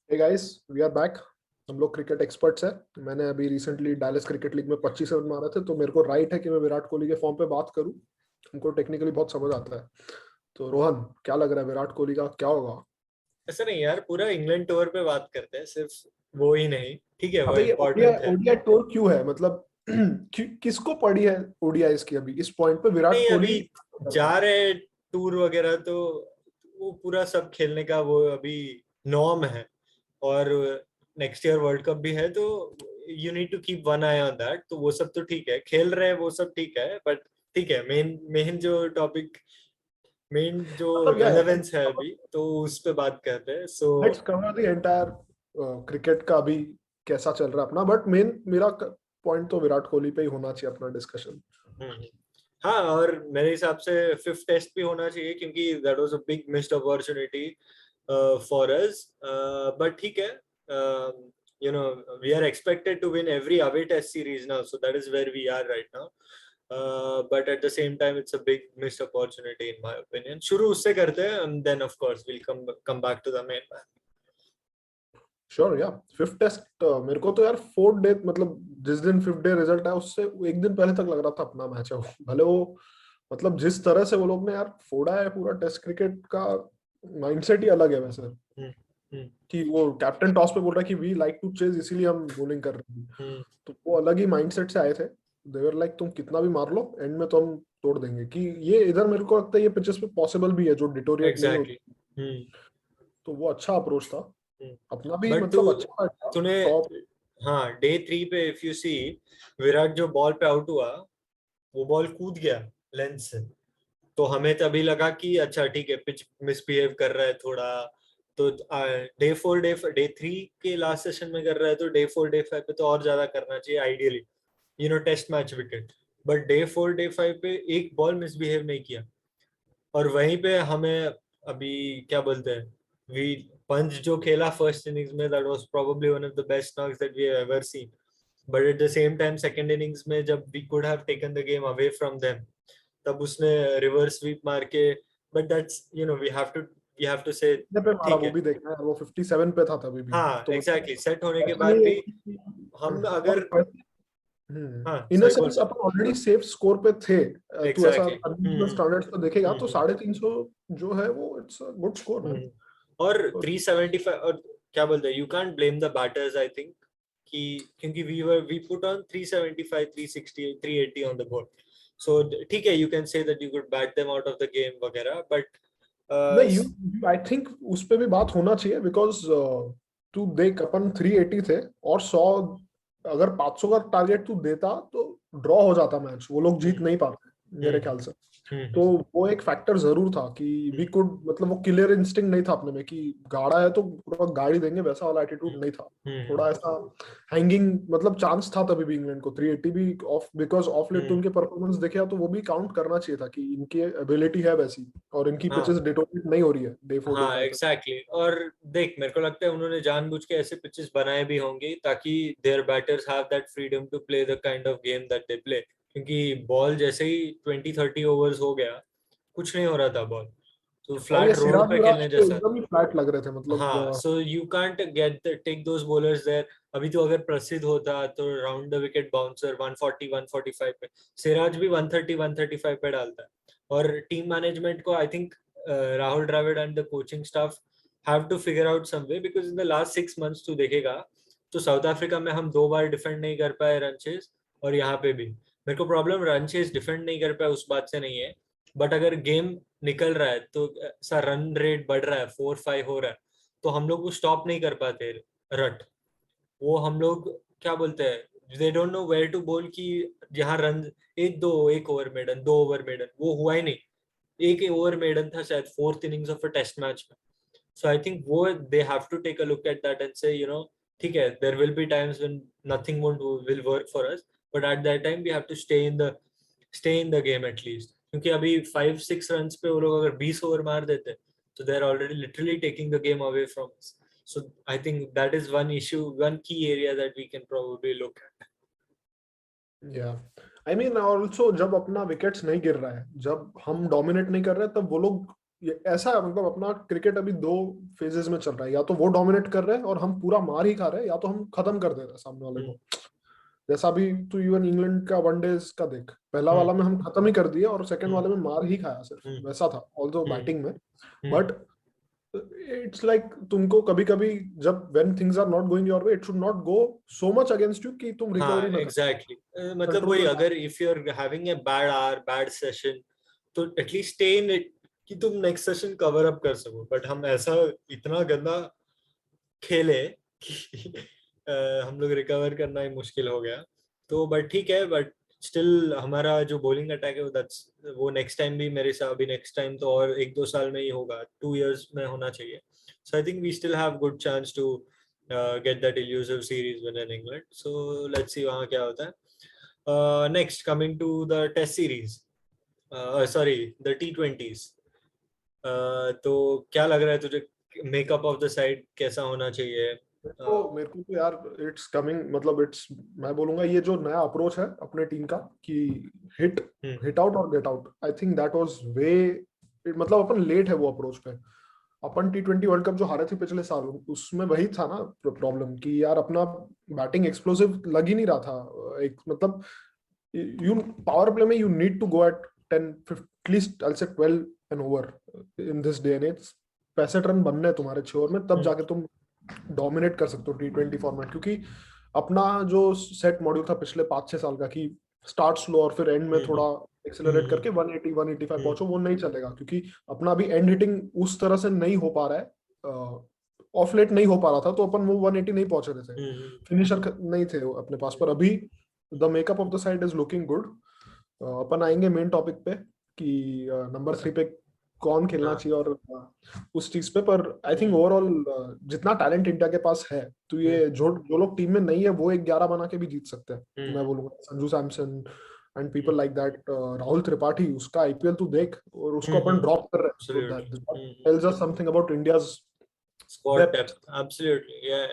Hey guys, we are back. हम लोग cricket experts हैं। मैंने अभी रिसेंटली डायलस क्रिकेट लीग में 25 रन मारे थे, तो मेरे को राइट है कि मैं विराट कोहली के फॉर्म पे बात करूं। हमको टेक्निकली बहुत समझ आता है। तो रोहन, क्या लग रहा है विराट कोहली का क्या होगा? ऐसा नहीं यार, पूरा इंग्लैंड टूर पे बात करते हैं, सिर्फ वो ही नहीं। ठीक है, वो अबे, ये ओडीआई इम्पोर्टेंट है। ओडीआई टूर क्यों है मतलब? किसको पड़ी है ओडीआई इसकी अभी इस पॉइंट पे विराट नहीं, कोहली? अभी जा रहे टूर वगैरह तो वो पूरा सब खेलने का वो अभी नॉर्म है। और नेक्स्ट ईयर वर्ल्ड कप भी है, तो you need to keep one eye on that. तो वो सब तो ठीक है, खेल रहे हैं वो सब ठीक है, बट ठीक है, मेन मेन जो टॉपिक, मेन जो मतलब या रेलेवेंस है अभी, तो उस पे बात करते हैं। So let's cover the entire cricket का अभी कैसा चल रहा है अपना। बट मेन मेरा पॉइंट तो विराट कोहली पे ही होना चाहिए अपना डिस्कशन। हाँ, और मेरे हिसाब से फिफ्थ टेस्ट भी होना चाहिए, क्योंकि that was a big missed opportunity for us. But ठीक है, you know, we are expected to win every away test series now, so that is where we are right now. But at the same time, it's a big missed opportunity in my opinion. शुरू उससे करते हैं, and then of course we'll come back to the main man. Sure या fifth test मेरे को तो यार fourth day मतलब जिस दिन फिफ्थ डे रिजल्ट आया उससे एक दिन पहले तक लग रहा था अपना मैच है वो। भले वो मतलब जिस तरह से वो लोग ने यार फोड़ा है पूरा टेस्ट क्रिकेट का माइंडसेट ही अलग है वैसे। हम्म, हम्म, कि वो कैप्टन टॉस पे बोल रहा है कि वी लाइक टू चेज इसीलिए हम बॉलिंग कर रहे हैं। हम्म, तो वो अलग ही माइंडसेट से आए थे। देवर लाइक तुम कितना भी मार लो एंड में तो हम तोड़ देंगे। कि ये इधर मेरे को लगता है ये पिचेस पे पॉसिबल भी है जो डिटोरिएट नहीं exactly. होती। हम्म, तो वो अच्छा अप्रोच था। अपना भी बट तू मतलब अच्छा तूने टॉप। हाँ, डे 3 पे इफ यू सी, विराट जो बॉल पे आउट हुआ, वो बॉल कूद गया लेंथ से। तो हमें तभी लगा कि अच्छा ठीक है, पिच मिसबिहेव कर रहा है थोड़ा। तो डे 3 के लास्ट सेशन में कर रहा है, तो डे 4 डे 5 पे तो और ज्यादा करना चाहिए ideally, test match wicket. But day 4 day 5 पे एक बॉल मिसबिहेव नहीं किया। और वहीं पे हमें अभी क्या बोलते हैं, वी पंच जो खेला फर्स्ट इनिंग्स में, that was probably one of the best knocks that we have ever seen. But at the same time second innings में जब we could have taken the game away from them, तब उसने reverse sweep मार के। But that's, we have to say कितने पे मारा ठीक वो है। भी देखना है। वो 57 पे था तभी भी। हाँ, तो एग्जैक्टली, मतलब सेट होने के ऐसा बाद नहीं है भी कि हम और अगर हाँ, इन अ सॉरी बोल। सेंस अपन ऑलरेडी सेफ स्कोर पे थे। तू ऐसा एग्जैक्टली। अनयूजुअल स्टैंडर्ड्स पे देखेगा तो हम्म 350 जो है वो it's a good score man. Hmm और 375, और क्या बोलते हैं, you can't blame the batters I think. कि क्योंकि we put on 375, 360, 380 on the board. So ठीक है, you can say that you could bat them out of the game वगैरह, बट नहीं, यू आई थिंक उस पे भी बात होना चाहिए बिकॉज तू देख अपन 380 थे और 100 अगर 500 का टारगेट तू देता तो ड्रॉ हो जाता मैच। वो लोग जीत नहीं पाते मेरे ख्याल से। तो वो एक फैक्टर जरूर था कि वी कुड मतलब वो क्लियर इंस्टिंक्ट नहीं था अपने में कि गाड़ा है तो पूरा गाड़ी देंगे वैसा वाला एटीट्यूड नहीं था। थोड़ा ऐसा हैंगिंग मतलब चांस था तभी भी इंग्लैंड को 380 भी ऑफ बिकॉज ऑफ लेट तो उनके परफॉर्मेंस देखे तो वो भी काउंट करना चाहिए था कि इनकी एबिलिटी है वैसी और इनकी पिचेस हाँ, डिटोरेट नहीं हो रही है डे 4 डे हाँ, 5 पे। Exactly exactly. और देख, मेरे को लगता है उन्होंने जानबूझ के ऐसे पिचेस बनाए भी होंगे ताकि their batters have that freedom to play the kind of game that they play. क्योंकि बॉल जैसे ही 20-30 ओवर्स हो गया, कुछ नहीं हो रहा था बॉल। तो और ये फ्लैट रोड सिराज पे विराज खेलने तो जैसा एकदम था। ही फ्लैट लग रहे थे मतलब हाँ, so you can't get take those bowlers there. अभी तो अगर प्रसिद्ध होता तो राउंड द विकेट बाउंसर 140 145 पे, सिराज भी 130 135 पे डालता है। और टीम मैनेजमेंट को I think Rahul Dravid and the coaching staff have to figure out some way, because in the last 6 months तू देखेगा तो साउथ अफ्रीका में हम 2 बार डिफेंड नहीं कर पाए रन चेज। और यहाँ पे भी मेरे को प्रॉब्लम रन चेज डिफेंड नहीं कर पाए उस बात से नहीं है। बट अगर गेम निकल रहा है तो सा रन रेट बढ़ रहा है, 4-5 हो रहा है, तो हम लोग को स्टॉप नहीं कर पाते रट। वो हम लोग क्या बोलते हैं, they don't know where to बोल कि जहाँ रन, एक ओवर मेडन, 2 ओवर मेडन, वो हुआ ही नहीं। एक ओवर मेडन था शायद fourth innings of a test match में। सो आई थिंक वो they have to take a look at that and say ठीक है, there will be times when nothing won't will work for us, but at that time we have to stay in the game at least. क्योंकि अभी 5-6 run पे वो लोग अगर 20 over मार देते, तो they are already literally taking the game away from us. So I think that is one issue, one key area that we can probably look at. या आई मीन ऑल्सो जब अपना विकेट्स नहीं गिर रहा है जब हम डोमिनेट नहीं कर रहे तब वो लोग ये ऐसा है, मतलब अपना क्रिकेट अभी दो फेजेस में चल रहा है, या तो वो डोमिनेट कर रहे हैं और हम पूरा मार ही खा रहे हैं, या तो हम खत्म कर दे रहे हैं सामने वाले को। जैसा अभी तू इवन इंग्लैंड का वनडेज का देख, पहला वाला में हम खत्म ही कर दिए और सेकंड वाले में मार ही खाया सिर्फ, वैसा था ऑल्दो बैटिंग में। बट इट्स लाइक तुमको कभी कभी जब when things are not going your way, it should not go so much against you कि तुम हाँ रिकवरी ना कर, एग्जैक्टली मतलब कंट्रोल वही, में। अगर if you are having a bad hour bad session तो एटलीस्ट स्टे इन इट कि तुम नेक्स्ट सेशन कवर अप कर सको, बट हम ऐसा इतना गंदा खेले कि हम लोग रिकवर करना ही मुश्किल हो गया। तो बट ठीक है, बट स्टिल हमारा जो बॉलिंग अटैक है वो नेक्स्ट टाइम भी मेरे साथ, अभी नेक्स्ट टाइम तो और 1-2 साल में ही होगा, 2 years में होना चाहिए। So I think we still have good chance to get that elusive series win in England. So let's see वहाँ क्या होता है. Next, coming to the Test series, sorry, the T20s. तो क्या लग रहा है तुझे, मेकअप ऑफ द साइड कैसा होना चाहिए? मेरे को तो यार इट्स कमिंग, मतलब इट्स, मैं बोलूंगा ये जो नया अप्रोच है अपने टीम का कि हिट हिट आउट और get out, I think that was way, मतलब अपन लेट है वो अप्रोच पे। अपन T20 वर्ल्ड कप जो हारे थे पिछले साल, उसमें वही था ना प्रॉब्लम कि यार अपना बैटिंग एक्सप्लोसिव लग ही नहीं रहा था। एक मतलब यू पावर प्ले में you need to go at 10 at least I say 12 an over in this day and age. 65 run बनने हैं तुम्हारे 6 ओवर में, तब जाके तुम डोमिनेट कर सकते हो T20 फॉर्मेट। क्योंकि अपना जो सेट मॉड्यूल था पिछले 5-6 साल का कि स्टार्ट स्लो और फिर एंड में थोड़ा एक्सेलरेट करके 180 185 पहुंचो, वो नहीं चलेगा। क्योंकि अपना अभी एंड हिटिंग उस तरह से नहीं हो पा रहा है, ऑफ लेट नहीं हो पा रहा था, तो अपन वो 180 नहीं पहुंच रहे थे, फिनिशर नहीं थे वो अपने पास। पर अभी the makeup of the side is looking good. अपन आएंगे मेन टॉपिक पे कि नंबर 3 पे कौन खेलना चाहिए और उस चीज पे। पर आई थिंक ओवरऑल जितना टैलेंट इंडिया के पास है, तो ये जो जो लोग टीम में नहीं है वो एक 11 बना के भी जीत सकते हैं। मैं बोलूंगा Sanju Samson and people like that, Rahul Tripathi, उसका आईपीएल तू देख, और उसको अपन ड्रॉप कर रहे हैं, तो that tells us something about India's squad depth. Depth, absolutely, या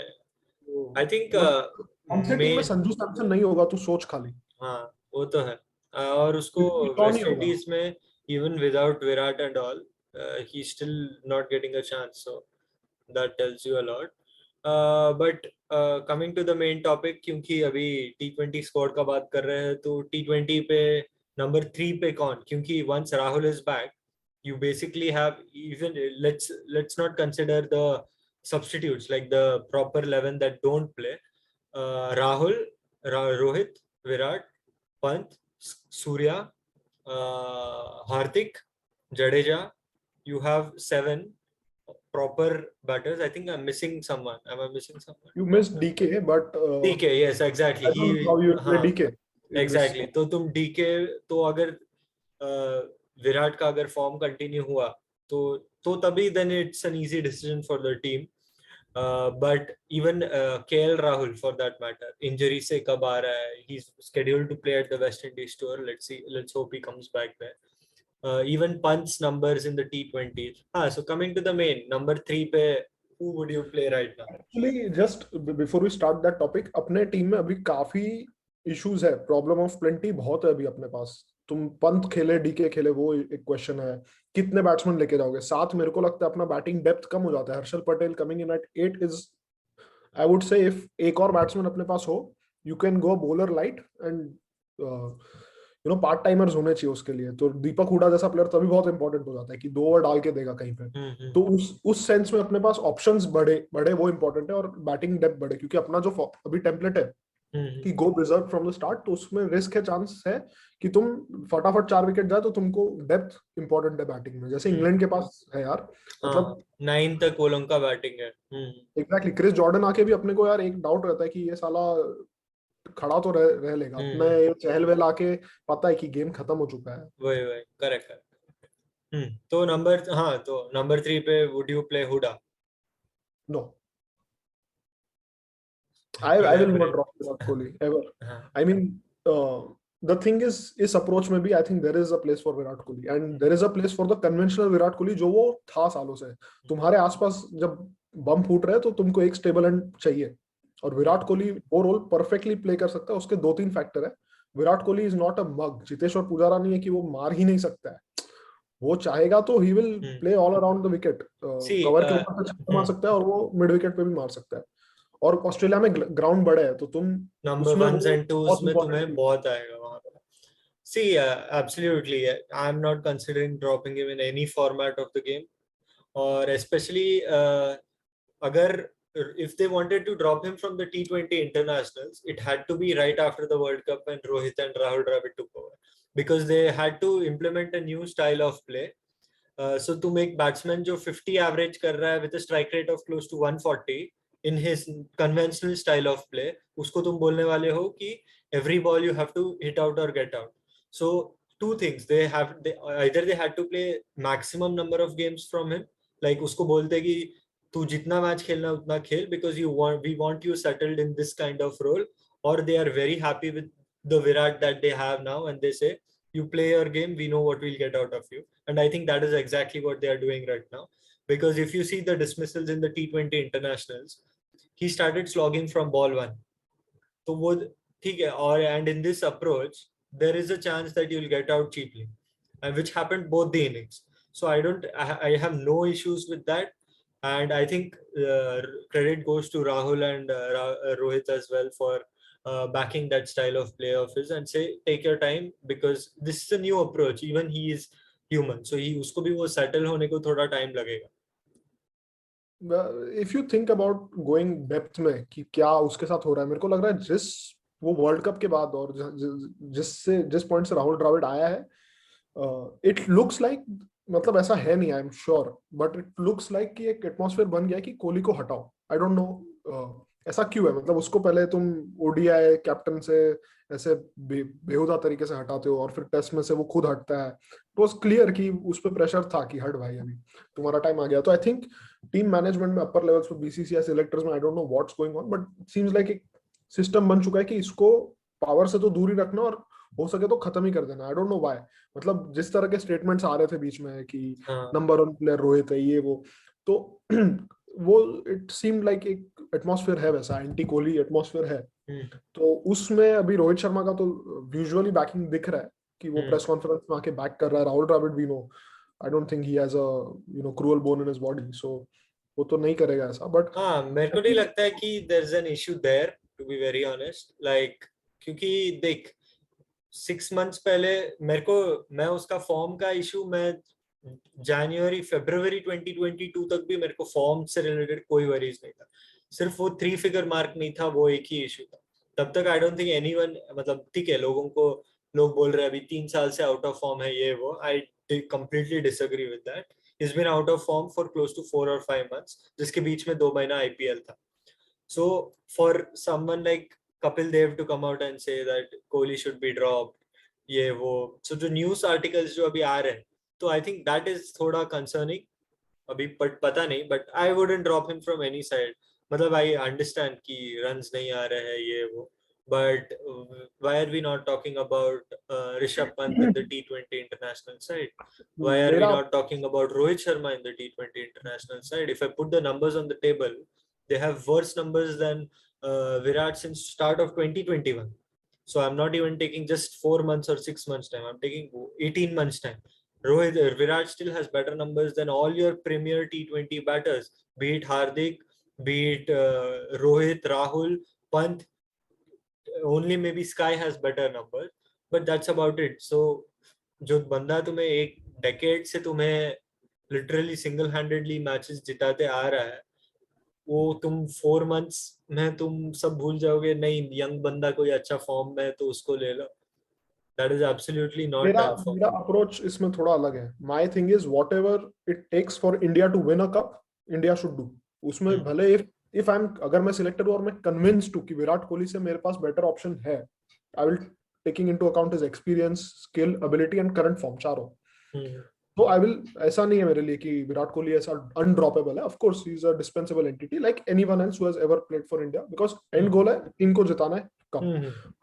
आई थिंक मतलब हमसे टीम में मेन, संजू सैमसन नहीं होगा, तू सोच खाली। हाँ वो तो है। और उसको कौन ही वेस्ट होगा। इंडीज में even without Virat and all he still not getting a chance, so that tells you a lot. But coming to the main topic, क्योंकि अभी T20 स्क्वाड का बात कर रहे हैं, तो T20 पे नंबर 3 पे कौन, क्योंकि once Rahul is back you basically have, even let's not consider the substitutes like the proper 11 that don't play. Rahul, Rohit, Virat, Pant, Surya, Hardik, Jadeja. You have 7 proper batters. I think I'm missing someone. Am I missing someone? You missed DK, but DK, yes, exactly. I don't know how you play हाँ DK in this. Exactly, तो तुम DK, तो अगर विराट का अगर form continue हुआ तो तभी then it's an easy decision for the team. But even KL Rahul for that matter, injury से कब आ रहा है, he is scheduled to play at the West Indies tour. Let's hope he comes back there. Even Pant's numbers in the T20s. So coming to the main, number 3 पे who would you play right now? Actually, just before we start that topic, अपने team में अभी काफी issues है, problem of plenty बहुत है अभी अपने पास। तुम पंत खेले डीके खेले, वो एक क्वेश्चन है। कितने बैट्समैन लेके जाओगे साथ? मेरे को लगता है अपना बैटिंग डेप्थ कम हो जाता है। Harshal Patel coming in at 8 is, I would say, if एक और बैट्समैन अपने पास हो, you can go bowler light and part timers होने चाहिए उसके लिए। तो दीपक हुडा जैसा प्लेयर तभी बहुत इंपॉर्टेंट हो जाता है कि 2 ओवर डाल के देगा कहीं पे। तो उस सेंस में अपने पास ऑप्शंस बढ़े बढ़े, वो इंपॉर्टेंट है, और बैटिंग डेप्थ बढ़े। क्योंकि अपना जो अभी टेम्पलेट है कि गो रिजर्व फ्रॉम द स्टार्ट, तो उसमें रिस्क है, चांस है कि तुम फटाफट 4 विकेट जाए, तो तुमको डेप्थ इंपॉर्टेंट है बैटिंग में, जैसे इंग्लैंड के पास है यार। मतलब 9 तक कोलम का बैटिंग है। एग्जैक्टली, क्रिस जॉर्डन आके भी अपने को यार एक डाउट रहता है कि ये साला खड़ा तो रह लेगा। अपने चहल वेल आके पता है कि गेम खत्म हो चुका है। वही वही, करेक्ट है। तो नंबर 3 पे would you play Hooda? No, I will not drop Virat Kohli ever. I mean, the thing is, इस अप्रोच में भी I think there is a place for Virat Kohli and there is a place for the conventional Virat Kohli जो वो था सालों से। तुम्हारे आसपास जब बम फूट रहे हैं तो तुमको एक स्टेबल एंड चाहिए, और विराट कोहली वो रोल परफेक्टली प्ले कर सकता है। उसके 2-3 फैक्टर है। Virat Kohli is not a mug, Cheteshwar Pujara नहीं है कि वो मार ही नहीं सकता है। वो चाहेगा तो he will hmm. Play all around the wicket, See, cover के ऊपर से छक्का मार सकता है और वो मिड विकेट पे भी मार सकता है, और ऑस्ट्रेलिया में ग्राउंड बड़ा है तो तुम नंबर उसमें वंस वो एंड टूज बहुत में इंपॉर्टेंट तुम्हें चीज। बहुत आएगा वहां पे। See, absolutely, I'm not considering dropping him in any format of the game, or especially agar if they wanted to drop him from the T20 internationals, it had to be right after the World Cup when Rohit and Rahul Dravid took over, because they had to implement a new style of play. So to make batsman जो 50 average कर रहा है with a strike rate of close to 140 in his conventional style of play, उसको तुम बोलने वाले हो कि every ball you have to hit out or get out. So two things, either they had to play maximum number of games from him, like उसको बोलते कि तू जितना मैच खेलना उतना खेल, because we want you settled in this kind of role, or they are very happy with the Virat that they have now and they say you play your game, we know what we'll get out of you. And I think that is exactly what they are doing right now. Because if you see the dismissals in the T20 internationals, he started slogging from ball one. तो वो ठीक है, और and in this approach there is a chance that you'll get out cheaply, and which happened both the innings. So I have no issues with that, and I think credit goes to Rahul and Rohit as well for backing that style of play of his and say take your time, because this is a new approach. Even he is human, so he उसको भी वो settle होने को थोड़ा time लगेगा. If you think about going depth में कि क्या उसके साथ हो रहा है, मेरे को लग रहा है जिस वो वर्ल्ड कप के बाद और जिस पॉइंट से राहुल द्रविड़ आया है, इट लुक्स लाइक, मतलब ऐसा है नहीं, आई am sure, but it looks like कि एक एटमॉस्फेयर बन गया है कि कोहली को हटाओ। आई डोंट नो ऐसा क्यों है, मतलब उसको पहले तुम ओडीआई कैप्टन से ऐसे बेहुदा तरीके से हटाते हो और फिर टेस्ट में से वो खुद हटता है। इट वॉज क्लियर कि उस पर प्रेशर था कि हट भाई, अभी तुम्हारा टाइम आ गया। तो आई थिंक टीम मैनेजमेंट में अपर लेवल्स पे बीसीसीआई सिलेक्टर्स में, I don't know what's going on, but seems like एक सिस्टम बन चुका है कि इसको पावर से तो दूर ही रखना और हो सके तो खत्म ही कर देना। आई डोंट नो व्हाई, मतलब जिस तरह के स्टेटमेंट्स आ रहे थे बीच में कि नंबर वन प्लेयर रोहित है ये वो, तो वो इट सीम लाइक एक एटमॉस्फेयर है, वैसा एंटी कोहली एटमॉस्फेयर है। तो उसमें अभी रोहित शर्मा का तो विजुअली बैकिंग दिख रहा है कि वो प्रेस कॉन्फ्रेंस में आके बैक कर रहा है। राहुल द्रविड़ भी no, I don't think he has a cruel bone in his body, so वो तो नहीं करेगा ऐसा। बट हाँ, मेरे को नहीं लगता है कि there is an issue there, to be very honest, like क्योंकि देख 6 months पहले मैं उसका फॉर्म का इशू, मैं जनवरी फरवरी 2022 तक भी मेरे को फॉर्म से रिलेटेड कोई वरीज नहीं था। सिर्फ वो 3 फिगर मार्क नहीं था, वो एक ही इशू था। तब तक आई डोंट थिंक एनीवन, मतलब ठीक है लोग बोल रहे हैं अभी 3 साल से आउट ऑफ फॉर्म है ये वो, I completely disagree with that. Is been out of form for close to 4 or 5 months, जिसके बीच में 2 महीना आईपीएल था। So for someone like Kapil Dev to come out and say that Kohli should be dropped, ये वो, so जो news articles जो अभी आ रहे हैं, तो आई थिंक दैट इज थोड़ा कंसर्निंग अभी, बट पता नहीं, but I wouldn't drop him from any side. मतलब आई अंडरस्टैंड कि रन्स नहीं आ रहे हैं ये वो, but why are we not talking about Rishabh Pant in the T20 international side? Why are we मेरा not talking about Rohit Sharma in the T20 international side? If I put the numbers on the table, they have worse numbers than Virat since start of 2021. So I'm not even taking just 4 months or 6 months time. I'm taking 18 months time. Virat still has better numbers than all your premier T20 batters, be it Hardik, be it Rohit, Rahul, Pant. Only maybe Sky has better numbers, but that's about it. So जो बंदा तुम्हें एक decade से तुम्हें literally single handedly matches जिताते आ रहा है, वो तुम 4 months में तुम सब भूल जाओगे, नहीं यंग बंदा कोई अच्छा फॉर्म में है तो उसको ले लो। दैट इज एब्सोल्युटली नॉट मेरा डन फॉर मेरा अप्रोच इसमें थोड़ा अलग है। My thing is whatever it takes for India to win a cup, India should do. उसमें भले इफ आई एम, अगर मैं सिलेक्टेड हूं और मैं कन्विंस्ड हूं कि विराट कोहली से मेरे पास बेटर ऑप्शन है, I will taking into account his experience, skill, ability and current form, चारों। तो आई विल, ऐसा नहीं है मेरे लिए कि विराट कोहली ऐसा अनड्रॉपेबल है। Of course he is a dispensable entity like anyone else who has ever played for India, because end goal है टीम को जिताना है कप।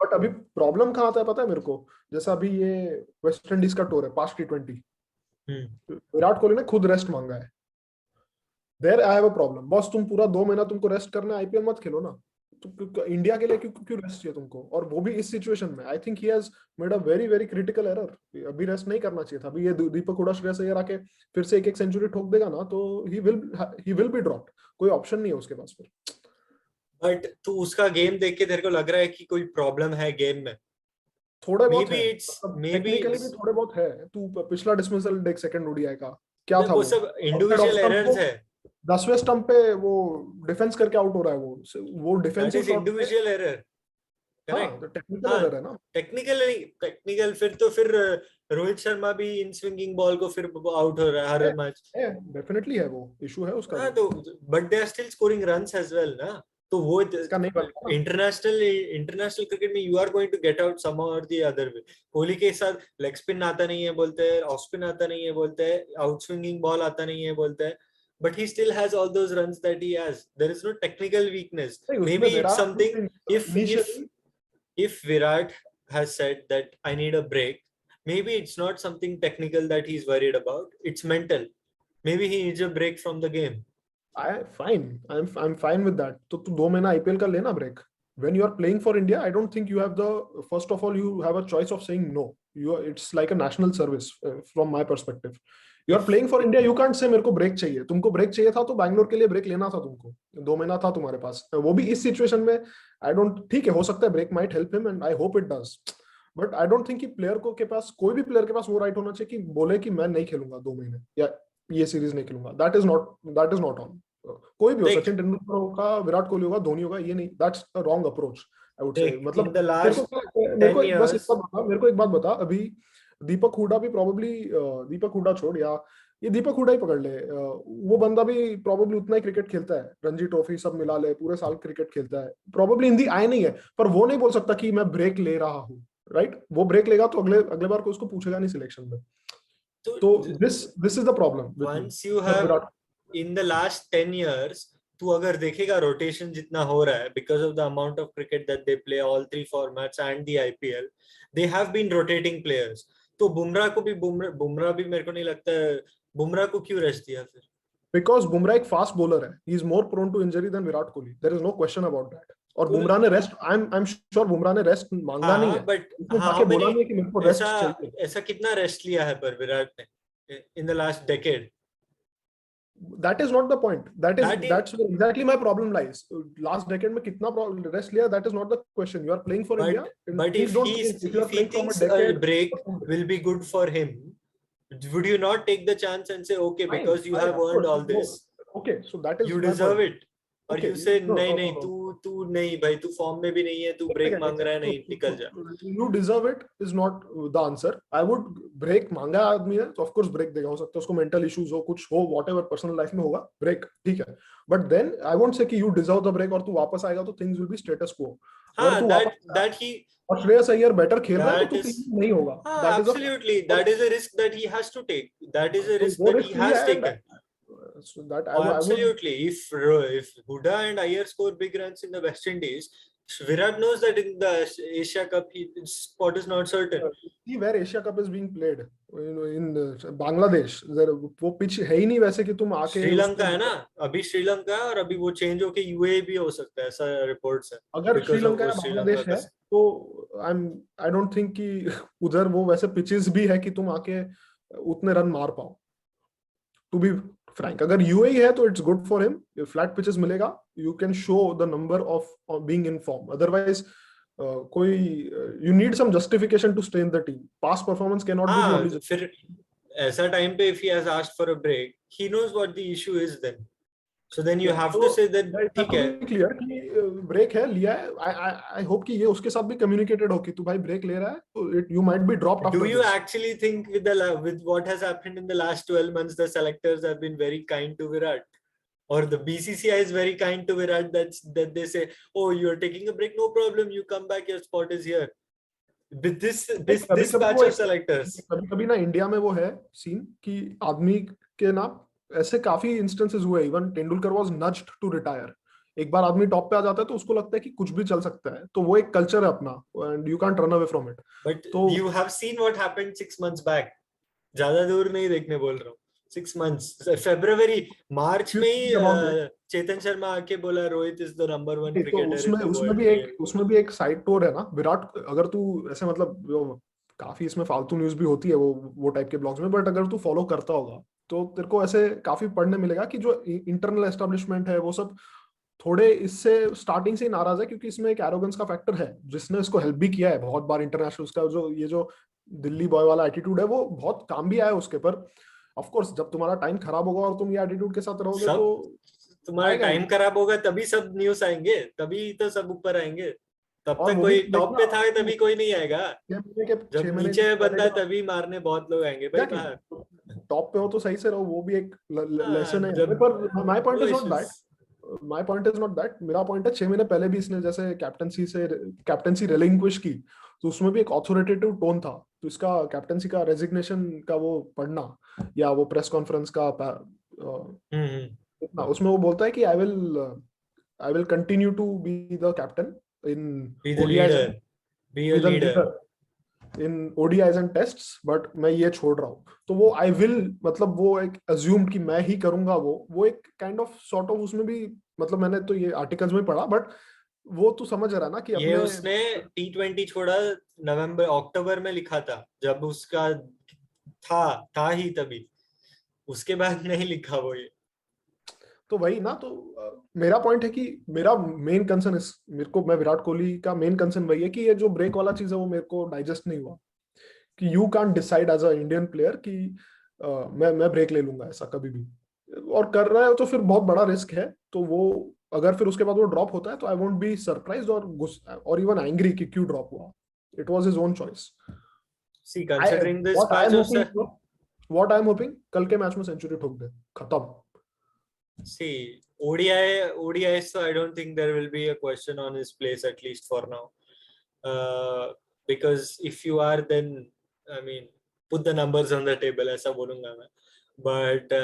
बट अभी प्रॉब्लम कहाँ आता है पता है मेरे को? जैसा अभी ये वेस्ट इंडीज का टूर है, पास्ट T20, विराट कोहली ने खुद रेस्ट मांगा है। There I have a problem, boss तुम पूरा 2 महीना तुमको रेस्ट करना है, आईपीएल मत खेलो ना। तो इंडिया के लिए क्यों क्यों रेस्ट चाहिए तुमको, और वो भी इस सिचुएशन में? आई think he has made a very very critical error. अभी रेस्ट नहीं करना चाहिए था। अभी ये दीपक हुडा, श्रेयस अय्यर आके फिर से एक सेंचुरी ठोक देगा ना, तो ही विल बी ड्रॉप्ड। कोई ऑप्शन नहीं है उसके पास फिर। बट तू उसका गेम देख के तेरे को लग रहा है कि कोई प्रॉब्लम है गेम में? थोड़े मे बहुत बी है, इट्स मतलब मे बी टेक्निकली भी थोड़े बहुत है। तू पिछला डिसमिसल देख सेकंड ओडीआई का, क्या था वो वो? सब outside of individual stump errors को है। 10वें स्टंप पे वो डिफेंस करके आउट हो रहा है। वो दैट डिफेंसिव इज शॉट पे। Individual error. हाँ, करेक्ट। तो टेक्निकल हाँ, एरर है ना। टेक्निकल नहीं, टेक्निकल फिर तो फिर रोहित शर्मा भी इन स्विंगिंग बॉल को फिर आउट हो रहा है हर मैच। है, डेफिनेटली है, वो इशू है उसका हाँ भी। तो but they are still scoring runs as well ना। तो वो इसका नहीं बनता ना। इंटरनेशनल क्रिकेट में you are going to get out some और द अदर वे। कोहली के साथ लेग स्पिन आता नहीं है बोलते हैं, ऑफ स्पिन आता नहीं है बोलते हैं, आउट स्विंगिंग बॉल आता नहीं है बोलते हैं, but he still has all those runs that he has. There is no technical weakness. नहीं, उसमें Maybe it's Virat something, if initially, Virat has said that I need a break, maybe it's not something technical that he's worried about. It's mental. Maybe he needs a break from the game. I am fine with that. तो तू 2 महीना IPL का लेना break. when you are playing for India, I don't think you have the, first of all, you have a choice of saying no. It's like a national service, from my perspective. You are If playing for India, you can't say मेरे को break चाहिए। तुमको break चाहिए था तो बैंगलोर के लिए break लेना था तुमको। 2 महीना था तुम्हारे पास, वो भी इस सिचुएशन में। आई डोंट, ठीक है, हो सकता है break might help him and I hope it does, but I don't think कि प्लेयर को के पास, कोई भी प्लेयर के पास वो राइट होना चाहिए कि बोले कि मैं नहीं खेलूंगा 2 महीने, या ये सीरीज नहीं खेलूंगा। That is not on. कोई भी हो, देख सचिन तेंदुलकर होगा, विराट कोहली होगा, धोनी होगा, ये नहीं, that's a wrong approach, I would से। देख मतलब in the मेरे को last मेरे 10 को बस एक years, बात बता, मेरे को एक बात बता। अभी दीपक हुडा भी प्रोबेबली, दीपक हुडा छोड़, या ये दीपक हुडा ही पकड़ ले, वो बंदा भी प्रोबेबली उतना ही क्रिकेट खेलता है, रणजी ट्रॉफी सब मिला ले, पूरे साल क्रिकेट खेलता है, प्रोबेबली हिंदी आए नहीं है, पर वो नहीं बोल सकता कि मैं ब्रेक ले रहा हूँ। राइट, वो ब्रेक लेगा तो अगले अगले बार को उसको पूछेगा नहीं सिलेक्शन में। तो तो this is the problem with me once you for have Virat. in the last 10 years, तू अगर देखेगा रोटेशन जितना हो रहा है because of the amount of cricket that they play, all three formats and the IPL, they have been rotating players. तो बुमराह को भी बुमराह भी मेरे को नहीं लगता है, बुमराह को क्यों रेस्ट दिया फिर? बिकॉज बुमराह एक फास्ट बॉलर है, he is more prone to injury than Virat Kohli, there is no question about that. और तो बुमराह ने rest, I am sure Bumrah ने रेस्ट मांगा नहीं हाँ है, बट उसने हाँ जाके how बोला many, नहीं है कि मेरे को ऐसा रेस्ट चाहिए। ऐसा कितना रेस्ट लिया है पर विराट ने in the last decade? That is not the point, That is, that's exactly my problem lies. Last decade में कितना रेस्ट लिया, that is not the question. You are playing for India, but things don't change if you are if he playing from a thinks a decade. break will be good for him, would you not take the chance and say okay, fine because you fine, have of earned course, all this, okay, so that is you my deserve point. it? और okay, you say no नहीं no नहीं, no, तू नहीं भाई, तू form में भी नहीं है, तू ब्रेक मांग रहा है, नहीं निकल जा। You deserve it is not the answer. I would, break मांगा आदमी है तो ऑफ कोर्स ब्रेक देगा। हो सकता है उसको मेंटल इश्यूज हो, कुछ हो, व्हाटएवर पर्सनल लाइफ में होगा, ब्रेक ठीक है, but then I won't say कि यू डिजर्व द ब्रेक और तू वापस आएगा तो थिंग्स विल बी स्टेटस क्वो। अगर हाँ तू that वापस that he और श्रेयस अय्यर बेटर खेल रहा है तो that तू is टीम नहीं होगा, हाँ that is a, absolutely, that is a risk that he has to take, that is a तो risk वो that he रिस्क लिया has है। taken. That Oh, I would, absolutely. If Huda and Iyer score big runs in the West Indies, Virat knows that in the Asia Cup, his spot is not certain. see where Asia Cup is being played, in Bangladesh, वो pitch है ही नहीं वैसे कि तुम आके श्रीलंका उसमें। है ना, अभी श्रीलंका है, और अभी वो चेंज होके यूएई भी हो सकता है, ऐसा रिपोर्ट्स है, अगर बिकॉज ऑफ श्रीलंका वो या श्रीलंका बांग्लादेश का। है तो आई डोंट थिंक कि उधर वो वैसे पिचेस भी है कि तुम आके उतने रन मार पाओ। टू बी फ्रैंक, अगर यूएई है तो it's good for him, flat pitches मिलेगा, you can show the number of being in form. Otherwise कोई, you need some justification to stay in the team. Past performance can not be the हाँ only. फिर ऐसा time पे if he has asked for a break, he knows what the issue is then. So then you have तो to say that ठीक to है। B clear कि break है, लिया है, आई होप कि ये उसके साथ भी कम्युनिकेटेड हो कि तू भाई ब्रेक ले रहा है तो you might be dropped Do after you this. actually think with what has happened in the last 12 months, the selectors have been very kind to Virat? Or the BCCI is very kind to Virat, that they say, oh, you're taking a break, no problem, you come back, your spot is here. With कभी this कभी batch वो of selectors. कभी कभी ना India में वो है scene कि आदमी के ना, ऐसे काफी इंस्टेंसेस हुए, even Tendulkar was nudged to retire. एक बार आदमी टॉप पे आ जाता है तो उसको लगता है कि कुछ भी चल सकता है, तो वो एक कल्चर है अपना, and you can't run away from it. But तो you have seen what happened 6 months back. ज्यादा दूर नहीं देखने बोल रहा हूँ, 6 months, फरवरी मार्च में ही about that. चेतन शर्मा आके बोला रोहित इज द नंबर 1 तो क्रिकेटर इन उसमें द उसमें वर्ल्ड। भी एक साइड टूर है ना विराट, अगर तू ऐसे मतलब काफी इसमें फालतू न्यूज भी होती है वो टाइप के ब्लॉग्स में, बट अगर तू फॉलो करता होगा तो तेरे को ऐसे काफी पढ़ने मिलेगा कि जो इंटरनल एस्टेब्लिशमेंट है वो सब थोड़े इससे स्टार्टिंग से ही नाराज है, क्योंकि इसमें एक एरोगेंस का फैक्टर है जिसने इसको हेल्प भी किया है बहुत बार इंटरनेशनल। उसका जो दिल्ली बॉय वाला एटीट्यूड है वो बहुत काम भी आया है उसके पर। ऑफ कोर्स जब तुम्हारा टाइम खराब होगा और तुम ये एटीट्यूड के साथ रहोगे तो सब तुम्हारा आएगा ही। टाइम खराब होगा तभी सब न्यूज आएंगे, तभी तो सब ऊपर आएंगे। तब और तक वो भी कोई टॉप देखना पे था तभी कोई नहीं आएगा। 6 महीने के जब 6 महीने नीचे पहले बंदा है का तभी मारने बहुत लोग आएंगे भाई बाहर। एग्जैक्टली टॉप पे हो तो सही से रहो, वो भी एक हाँ, लेसन है यहाँ पे। जब पर my point no is not issues. That, my point is not that. मेरा पॉइंट है 6 महीने पहले भी इसने जैसे कैप्टनसी रेलिंक्विश की तो उसमें भी एक ऑथोरिटेटिव टोन था। तो इसका कैप्टनसी का रेजिग्नेशन का वो पढ़ना या वो प्रेस कॉन्फ्रेंस का हम्म। इतना, उसमें वो बोलता है कि I will continue to be the captain in be the ODIs leader, and be a be the leader. Leader in ODIs and tests, but मैं ये छोड़ रहा हूँ। तो वो आई विल मतलब वो एक अज्यूम्ड कि मैं ही करूंगा, वो एक काइंड ऑफ सॉर्ट ऑफ उसमें भी मतलब मैंने तो ये आर्टिकल्स में पढ़ा, बट वो तू समझ रहा है ना कि ये अपने उसने T20 छोड़ा नवंबर अक्टूबर में लिखा था, जब उसका था ही तभी, उसके बाद नहीं लिखा वो ये। तो वही ना। तो मेरा पॉइंट है कि मेरा मेन कंसर्न इस मेरे को मैं विराट कोहली का मेन कंसर्न वही है कि ये जो ब्रेक वाला चीज है वो मेरे को डाइजेस्ट नहीं हुआ कि you can't decide as a Indian player कि मैं ब्रेक ले लूंगा ऐसा कभी भी, और कर रहा है तो फिर बहुत बड़ा रिस्क है। तो वो अगर फिर उसके बाद वो ड्रॉप होता है तो आई वोंट बी सरप्राइज और इवन एंग्री कि क्यों ड्रॉप हुआ। It was his own choice. See I considering this what I match am off, hoping what I am hoping कल के मैच में सेंचुरी ठोक दे, खत्म। see ODI, so I don't think there will be a question on his place, at least for now. Because if you are, then I mean put the numbers on the table, ऐसा बोलूंगा मैं। But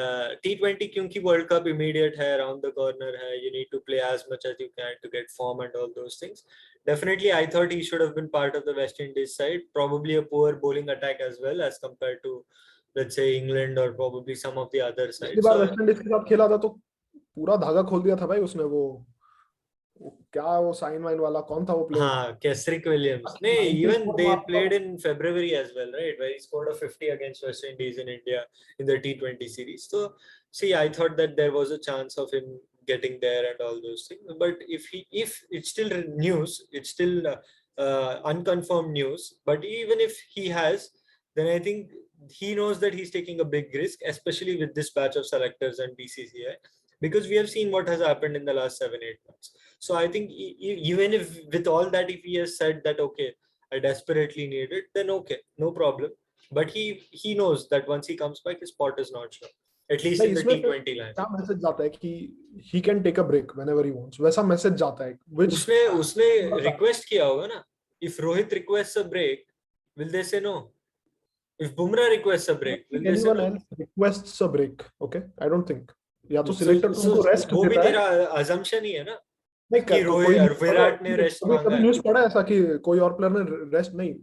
T20 क्योंकि World Cup immediate है, around the corner है, you need to play as much as you can to get form and all those things. Definitely, I thought he should have been part of the West Indies side. Probably a poor bowling attack as well as compared to, let's say, England or probably some of the other पिछली sides. बार So West Indies के साथ खेला था तो पूरा धागा खोल दिया था भाई उसने। वो क्या वो साइन वाइन वाला कौन था वो प्लेयर? हाँ, Kesrick Williams. No, 90 even score they मारता played था। in February as well, right? Where he scored a 50 against West Indies in India in the T20 series. So, see, I thought that there was a chance of him getting there and all those things. But if it's still news, it's still unconfirmed news. But even if he has, then I think he knows that he's taking a big risk, especially with this batch of selectors and BCCI, because we have seen what has happened in the last 7-8 months. So I think even if with all that, if he has said that, okay, I desperately need it, then okay, no problem. But he knows that once he comes back, his spot is not sure, at least नहीं in the इसमें फिर T20 line. क्या message जाता है कि he can take a break whenever he wants, वैसा message जाता है व्हिच उसने उसने रिक्वेस्ट किया होगा ना, if Rohit requests a break, will they say no? If Bumrah requests a break, will they say anyone no? Else requests a break, okay I don't think. या तो So, सिलेक्टर so तुमको rest वो भी देता है। तेरा assumption ही है ना नहीं कि कोई रोहित और न्यूज़ पढ़े विराट ने रेस्ट कभी मांगा कभी है। न्यूज़ पढ़ा है ऐसा कि कोई और प्लेयर ने रेस्ट नहीं।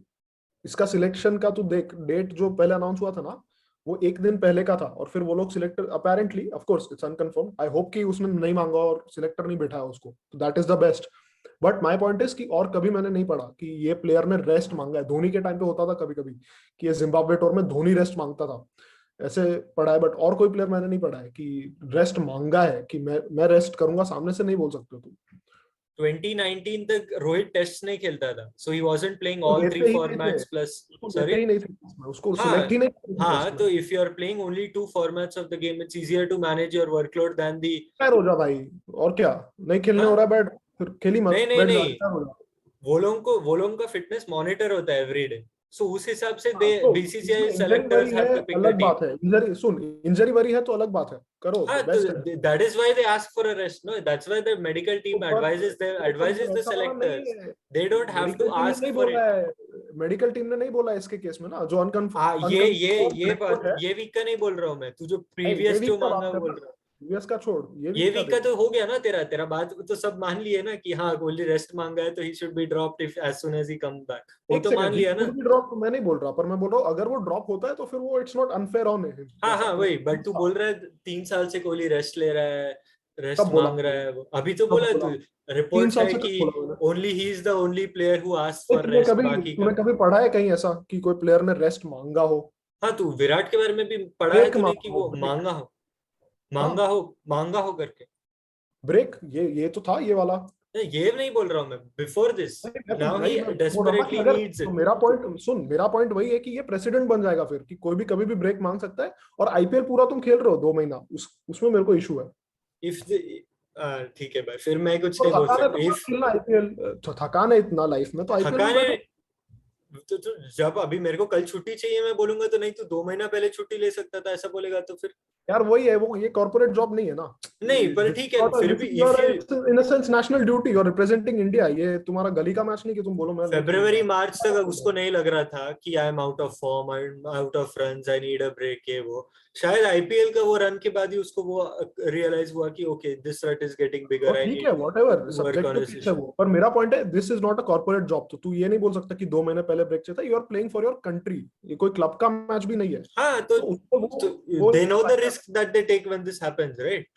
इसका सिलेक्शन का तू देख, डेट जो पहले अनाउंस हुआ था ना वो एक दिन पहले का था, और फिर वो लोग selector apparently, of course it's unconfirmed, I hope कि उसने नहीं मांगा और सिलेक्टर नहीं बैठा है उसको, तो that is the best. But my point is कि और कभी मैंने नहीं पढ़ा कि ये प्लेयर ने रेस्ट मांगा है। धोनी के टाइम पे होता था कभी कभी कि ये जिम्बाब्वे टूर में धोनी रेस्ट मांगता था, ऐसे पढ़ा है। बट और कोई प्लेयर मैंने नहीं पढ़ा है कि रेस्ट मांगा है कि मैं रेस्ट करूंगा, सामने से नहीं बोल सकते तुम। 2019 तक रोहित टेस्ट नहीं खेलता था, so he wasn't playing तो all 3 लेते ही नहीं थे, formats plus. उसको लेते Sorry. ही नहीं थे टेस्ट में, उसको सिलेक्ट हाँ, ही नहीं करते थे टेस्ट हाँ, में। तो if you are playing only 2 formats of the game, it's easier to manage your workload than the. Retire हो जा भाई, और क्या। नहीं खेलने हो हाँ, रहा है बैठ, फिर खेल ही मत, नहीं नहीं बैठ जा, नहीं, रिटायर हो जा। वो लोगों का फिटनेस मॉनिटर होता है एवरी डे, सो उस हिसाब से दे हाँ, तो बीसीसीआई इसमें इंजरी सेलेक्टर्स वरी है हैव टू पिक द अलग टीम. बात है, इंजरी वरी है तो अलग बात है, करो हाँ, तो बेस्ट है। that is why they ask for a rest, no? That's why the medical तो team पर advises the ऐसा वाला नहीं selectors. है, They don't have medical to team ने ask नहीं for बोला it. है, मेडिकल टीम ने नहीं बोला है इसके केस में ना, जो हाँ, अनकंफर्म ये रिपोर्ट बात, है। ये वीक का नहीं बोल रहा हूँ मैं, तू जो नहीं ये प्रीवियस वीक जो का मांगा बात बोल करना, रहा हूँ. यूएस का छोड़, ये वीक का वीक का देख। तो हो गया ना तेरा तेरा बात तो सब मान लिए ना कि हाँ कोहली रेस्ट मांगा है तो he should be dropped if as soon as he come back, वो एक तो मान सेकंड, ही लिया ना। शुड बी ड्रॉप मैं नहीं बोल रहा, पर मैं बोल रहा हूँ अगर वो ड्रॉप होता है तो फिर वो it's not unfair on him, हाँ जैसा हाँ तूने वही, बट तू बोल रहा है 3 साल से कोहली रेस्ट ले रहा है, रेस्ट कब बोला मांग रहा मैंने? है वो, अभी तो कब बोला है बोला? तू। 3 रिपोर्ट्स साल है से कि कब बोला मैंने? Only he is the only player who asked नहीं, फॉर रेस्ट, बाकी का। तूने कभी पढ़ा है कहीं ऐसा कि कोई प्लेयर ने रेस्ट मांगा हो? हाँ तू विराट के बारे में भी पढ़ा है ब्रेक तूने कि मांगा हो, वो ब्रेक। मांगा हो, हाँ, मांगा हो करके। ब्रेक, ये तो था ये वाला। नहीं ये नहीं बोल रहा हूँ मैं, बिफोर दिस नहीं, नाउ ही मैं बोल रहा था कि डेस्परेटली अगर, नीड्स तो इट। मेरा पॉइंट सुन, मेरा पॉइंट वही है कि ये प्रेसिडेंट बन जाएगा फिर, कि कोई भी कभी भी ब्रेक मांग सकता है। और आईपीएल पूरा तुम खेल रहे हो 2 महीना, उसमें मेरे को इशू है। इफ ठीक है भाई, फिर मैं कुछ तो नहीं बोल थकान है तो सकता मत इफ खेलना आईपीएल। थकान है इतना लाइफ में तो आईपीएल में थकान है। बैठो। तो जब अभी मेरे को कल छुट्टी चाहिए मैं बोलूंगा तो नहीं तू 2 महीना पहले छुट्टी ले सकता था ऐसा बोलेगा तो फिर। यार वही है, वो ये कॉर्पोरेट जॉब नहीं है ना। नहीं पर ठीक है फिर दिस भी is if your you in sense national duty, you are representing India. ये तुम्हारा गली का मैच नहीं कि तुम बोलो मैं नहीं फरवरी खेलूंगा। मार्च तक उसको नहीं लग रहा था कि I am out of form, I am out of runs, I need a break, ये वो शायद आईपीएल का वो रन के बाद ही उसको वो रियलाइज हुआ कि okay this rut is getting bigger, और आई ठीक है, need whatever, to work on subjective this चीज है इशू। वो, पर मेरा पॉइंट है this is not a corporate job. तो तू ये नहीं बोल सकता कि 2 महीने पहले ब्रेक चाहिए था। You are playing for your country, ये कोई क्लब का मैच भी नहीं है। हाँ तो उसको वो दे नो द फायदा। Risk that they take when this happens, right?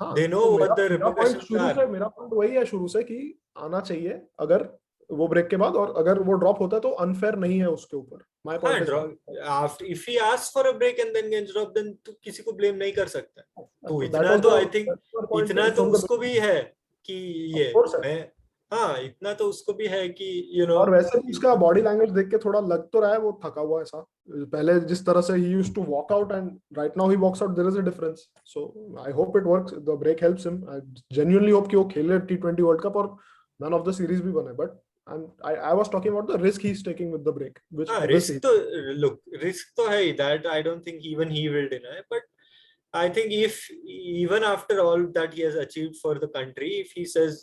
हाँ, दे नो तो व्हाट मेरा द मेरा पॉइंट रिपरकशंस शुरू आर। से, मेरा पॉइंट वही है शुरू से कि आना चाहिए अगर वो ब्रेक के बाद, और अगर वो ड्रॉप होता है तो अनफेयर नहीं है उसके ऊपर। माय हाँ point is that. Drop after if he ask for a break and then gets drop then तू किसी को ब्लेम नहीं कर सकता। तो तो दैट इतना वाज तो द आई थिंक पॉइंट इतना तो फ्रॉम द उसको भी है कि ऑफ ये कोर्स। मैं हाँ इतना तो उसको भी है कि यू नो और वैसे भी उसका बॉडी लैंग्वेज देख के थोड़ा लग तो रहा है वो थका हुआ ऐसा। पहले जिस तरह से he used to walk out and right now he walks out, there is a difference. So I hope it works, the break helps him. I genuinely hope कि वो खेले T20 वर्ल्ड कप और मैन ऑफ द सीरीज भी बने। But I was talking about the risk he is taking with the break, which हाँ obviously. Risk तो look risk तो है ही, that I don't think even he will deny, but I think if even after all that he has achieved for the country, if he says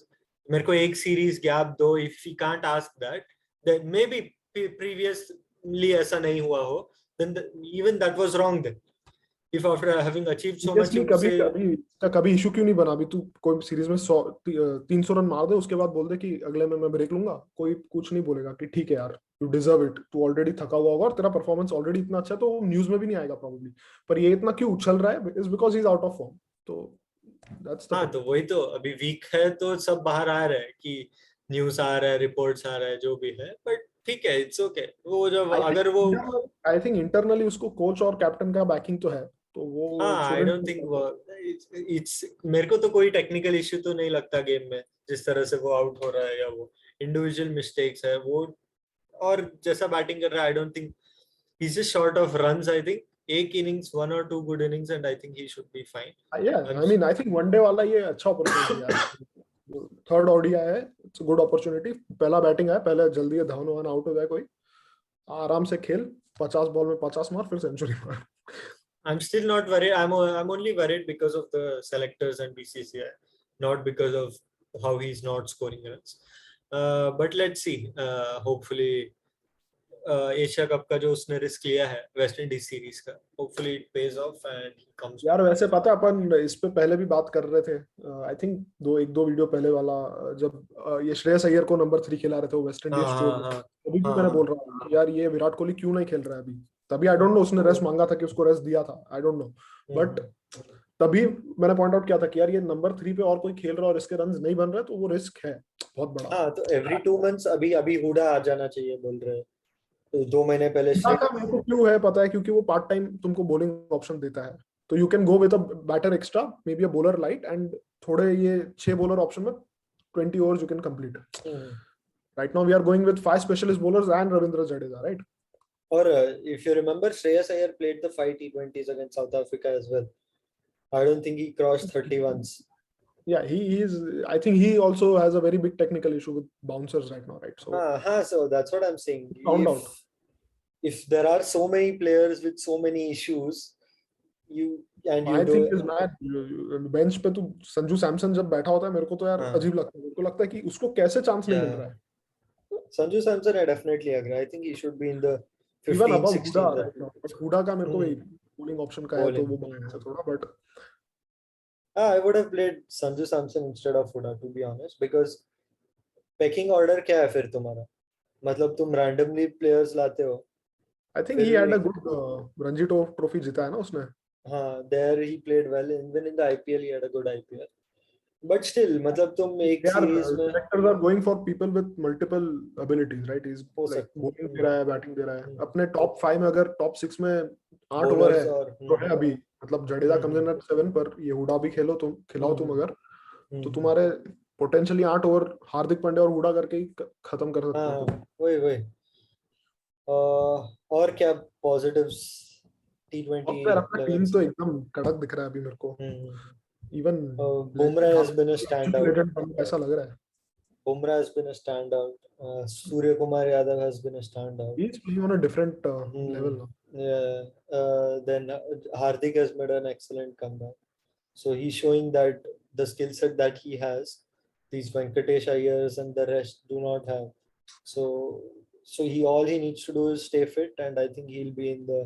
मेरे को एक series gap दो, if he can't ask that, then maybe previously ऐसा नहीं हुआ हो, then even that was wrong then. If after having achieved so much seriously, you कभी say कभी इसका कभी इशू क्यों नहीं बना? अभी तू कोई सीरीज में 300 रन मार दे, उसके बाद बोल दे कि अगले में मैं ब्रेक लूंगा, कोई कुछ नहीं बोलेगा कि ठीक है यार, यू डिजर्व इट, तू ऑलरेडी थका हुआ होगा और तेरा परफॉर्मेंस ऑलरेडी इतना अच्छा है, तो न्यूज में भी नहीं आएगा प्रॉब्ली। पर ये इतना क्यों उछल रहा है? Is because he is out of form. तो दैट्स द हाँ तो पॉइंट। वही तो अभी वीक है तो सब बाहर आ रहा है कि न्यूज आ रहा है, रिपोर्ट्स आ रहा है, जो भी है, बट ठीक है इट्स ओके वो जब अगर वो आई थिंक इंटरनली उसको कोच और कैप्टन का बैकिंग तो है, तो वो इट हाँ I shouldn't. Don't think it's मेरे को तो कोई टेक्निकल इश्यू तो नहीं लगता गेम में, जिस तरह से वो आउट हो रहा है या वो इंडिविजुअल मिस्टेक्स है वो, और जैसा बैटिंग कर रहा है I don't think he is just short of runs. I think एक innings 1 or 2 good innings and I think he should be fine. I mean I think one day वाला ये अच्छा अपॉर्चुनिटी है। थर्ड ओडीआई है, it's good opportunity. पहला batting है, पहले जल्दी धवन वन आउट हो जाए कोई, आराम से खेल, 50 बॉल में 50 मार, फिर सेंचुरी मार। I'm still not worried. I'm only worried because of the selectors and BCCI, not because of how he's not scoring runs. But let's see. Hopefully, Asia cup का जो उसने रिस्क लिया है वेस्ट इंडीज सीरीज का, hopefully it pays of and he comes यार back. वैसे पता है, अपन इस पे पहले भी बात कर रहे थे, आई थिंक एक दो वीडियो पहले वाला, जब ये श्रेयस अय्यर को नंबर 3 खिला रहे थे वो वेस्ट हाँ इंडीज टूर हाँ में, हाँ अभी भी मैंने हाँ बोल रहा हूँ कि यार ये विराट कोहली क्यों नहीं खेल रहा है अभी। तभी आई डोंट नो उसने रेस्ट मांगा था कि उसको रेस्ट दिया था, आई डोंट नो। बट तभी मैंने पॉइंट आउट किया था कि यार ये नंबर 3 पे और कोई खेल रहा है और इसके रन नहीं बन रहे, तो वो रिस्क है बहुत बड़ा। हाँ तो एवरी 2 मंथ्स अभी अभी हुडा आ जाना चाहिए बोल रहे हैं, तो 2 महीने पहले हुडा का मेरे को क्यों है पता है, क्योंकि वो पार्ट टाइम तुमको बॉलिंग ऑप्शन देता है, तो you can go with a batter extra, maybe a bowler light, and थोड़े ये 6 बॉलर ऑप्शन में 20 overs you can complete. Right now we are going with 5 specialist bowlers and Ravindra Jadeja, right? और if you remember Shreyas Iyer played the 5 T20s against South Africa as well. I don't think he crossed 30 once. Yeah, he is. I think he also has a very big technical issue with bouncers right now, right? So So that's what I'm saying. found out. If there are so many players with so many issues, you My do thing is, man, bench पे तू संजू सैमसन जब बैठा होता है, मेरे को तो यार हाँ अजीब लगता है। मेरे को लगता है कि उसको कैसे चांस नहीं मिल रहा yeah. है। Sanju Samson, I definitely agree. I think he should be in the even 15, above Hooda 16th right now, but Hooda का मेरे को बॉलिंग ऑप्शन का है तो bowling. वो बाहर से थोड़ा, but I would have played Sanju Samson instead of Huda, to be honest, because pecking order क्या है फिर तुम्हारा? मतलब तुम randomly players लाते हो, आई थिंक ही फिर हैड अ एक गुड रणजी ट्रॉफी जीता है ना उसने. हाँ, there he played well. Even in the IPL, he had a good IPL. But still, मतलब तुम एक They are सीरीज में selectors are going for people with multiple abilities, right? He's हो like सकते bowling हैं. दे रहा है, बैटिंग दे रहा है. अपने टॉप 5 में अगर टॉप 6 में 8 ओवर बॉलर्स है और तो है अभी, मतलब Jadeja comes in hmm, at 7 पर ये हुडा भी खेलो तुम, खिलाओ तुम अगर, तो हम्म, तुम्हारे पोटेंशियली 8 ओवर हार्दिक पांड्या और हुडा करके ही खत्म कर सकते हो हाँ, तुम. वही वही. और क्या पॉजिटिव्स टी और ट्वेंटी फिर अपना टीम इलेवन तो में? एकदम कड़क दिख रहा है अभी मेरे को. Hmm. Even Bumrah has been a standout. Legend ऐसा लग रहा है. Bumrah has been a standout. Surya Kumar Yadav has been a standout. He is playing on a different Hmm. level now. Yeah. Then Hardik has made an excellent comeback. So he's showing that the skill set that he has, these Venkatesh Ayers and the rest do not have. So he all he needs to do is stay fit, and I think he'll be in the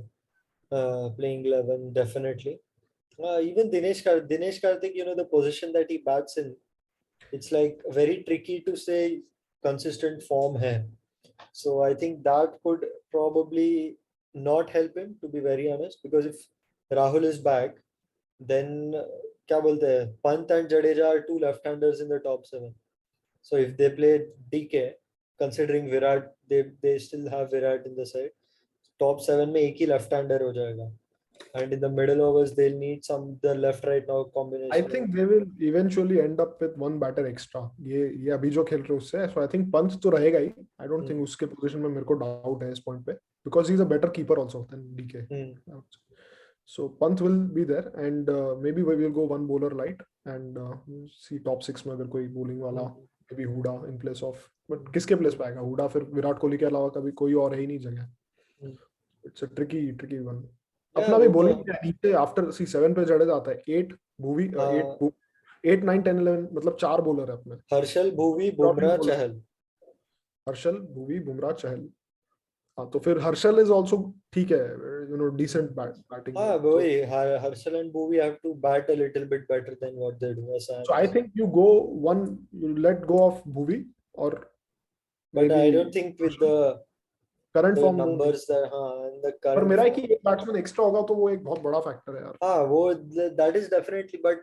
playing 11 definitely. Even Dinesh Karthik, the position that he bats in, it's like very tricky to say consistent form hai. So I think that could probably not help him, to be very honest, because if Rahul is back, then क्या बोलते हैं, Pant and Jadeja are two left-handers in the top 7. So if they play DK, considering Virat, they still have Virat in the side. Top 7 में एक ही left-hander हो जाएगा. And in the middle overs, they'll need some the left-right now I combination. think they will eventually end up with one batter extra. ये अभी जो खेल रहे हैं उससे, so I think पंत तो रहेगा ही. I don't think उसके पोजीशन में मेरे को डाउट है इस पॉइंट पे, because he's a better keeper also than DK. So Pant will be there, and maybe we will go one bowler light and see top 6 में अगर कोई bowling वाला, maybe Hooda in place of, but किसके place पे आएगा हुडा? फिर विराट कोहली के अलावा कभी कोई और है ही नहीं जगह. It's a tricky one. Yeah, अपना भी वो तो bowling नीचे आफ्टर सी 7 पे जडेजा आता है, 8 भुवी, 8 9 10 11, मतलब 4 बॉलर है अपने. हर्षल, भुवी, और भी बुमराह, bowler, चहल. हर्षल, भुवी, बुमराह, चहल. हाँ तो फिर हर्षल इज आल्सो ठीक है, डिसेंट बैटिंग हाँ में तो. वही, Harshal and Bhuvi have to bat a little bit better than what they do, ऐसा है So I बस. think you let go of Bhuvi, or But I maybe don't think with the current form no नहीं. numbers that हाँ and the पर current मेरा है कि form. एक बैट्समैन एक्स्ट्रा होगा तो वो एक बहुत बड़ा फैक्टर है यार. हाँ वो that is definitely, but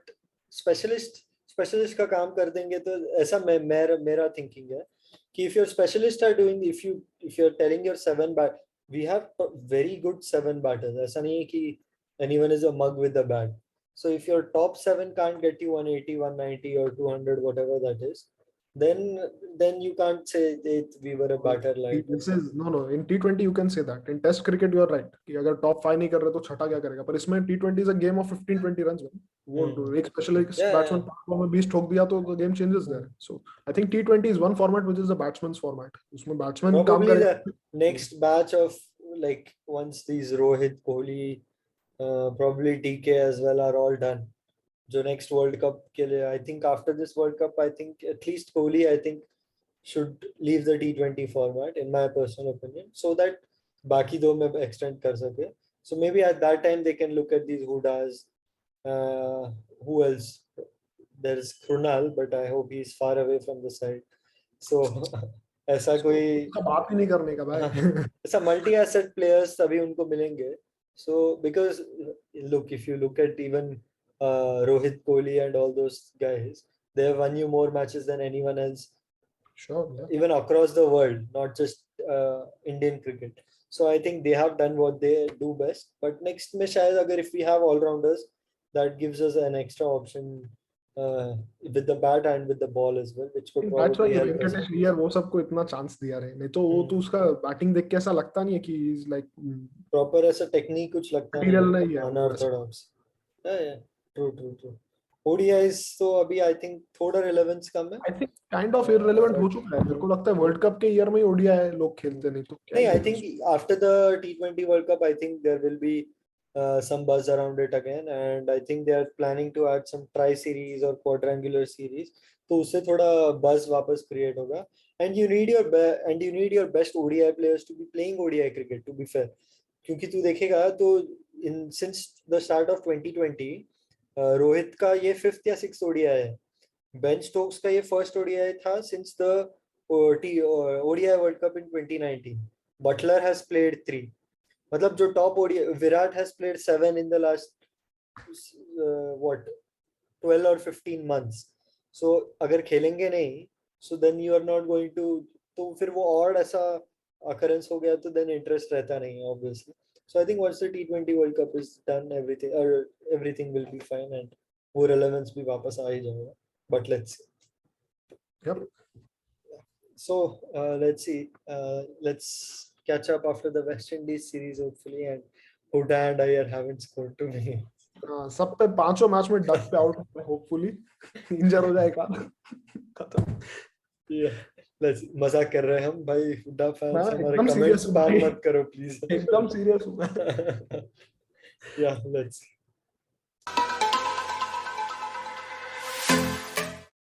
specialist का काम कर देंगे तो ऐसा मेरा थिंकिंग है कि if your specialists are doing, if you're telling your 7 bat, we have very good 7 batters. ऐसा नहीं है कि anyone is a mug with the bat. So if your top 7 can't get you 180, 190 or 200, whatever that is, then you can't say that we were a batter light or This something. is no in T20 you can say that. In Test cricket you are right कि अगर top 5 नहीं कर रहे तो छठा क्या करेगा. पर इसमें T20 is a game of 15-20 runs. वो एक स्पेशलिस्ट Yeah, बैट्समैन 5 में 20 ठोक दिया तो the game changes there. So I think T20 is one format which is the batsman's format. उसमें बैट्समैन काम probably the करेगा. next batch of, like, once these Rohit, Kohli, probably DK as well are all done. जो next World Cup के लिए, I think after this World Cup, I think at least Kohli, I think, should leave the T20 format, in my personal opinion, so that बाकी दो में extend कर सके. So maybe at that time they can look at these Hudas. Who else? There's Krunal, but I hope he's far away from the side. So ऐसा So कोई उसका बात ही नहीं करने का भाई. ऐसा मल्टी एसेट प्लेयर्स तभी उनको मिलेंगे. So because look, if you look at even Rohit Kohli and all those guys, they have won you more matches than anyone else, Sure, yeah. even across the world, not just Indian cricket. So I think they have done what they do best. But next में शायद अगर if we have all rounders, that gives us an extra option with the bat and with the ball as well, which could That's why probably help us. Venkatesh Iyer वो सबको इतना chance दिया रहे, नहीं तो वो तो उसका बैटिंग देख के ऐसा लगता नहीं है कि इज लाइक प्रॉपर ऐसा टेक्निक कुछ लगता नहीं मटेरियल है, नहीं है वो वैसा. Unorthodox. True true true. ODIs तो अभी आई थिंक थोड़ा रिलेवेंस कम है. I think kind of irrelevant हो चुका है. मेरे को लगता है वर्ल्ड कप के ईयर में ही ओडीआई लोग खेलते, नहीं तो क्या नहीं, ही आई खेलते. Think after the T20 World Cup, I think there will be some buzz around it again, and I think they are planning to add some tri series or quadrangular series. तो उससे थोड़ा buzz वापस create होगा. And you need your best ODI players to be playing ODI cricket, to be fair. क्योंकि तू देखेगा तो since the start of 2020, Rohit का ये 5th या 6th ओडीआई है. बेन स्टोक्स का ये फर्स्ट ओडीआई था since the ODI world cup in 2019. Buttler has played 3. मतलब जो top ODI, Virat has played 7 in the last what 12 or 15 months. So अगर खेलेंगे नहीं, so then you are not going to, तो फिर वो और ऐसा occurrence हो गया तो then interest रहता नहीं है obviously. So I think once the T20 World Cup is done, everything will be fine and वो relevance भी वापस आ ही जाएगा. But let's see. Yep. So let's see. Let's catch up after the West Indies series hopefully, and Huda and Iyer haven't scored too many. सब पे 5 match में duck पे out hopefully इंजर हो जाएगा खत्म. Let's मजाक कर रहे हैं हम भाई. हुड्डा फैंस हमारे एकदम कमेंट्स serious हूँ बैन भाई. मत करो प्लीज. एकदम सीरियस हूँ मैं. Yeah, let's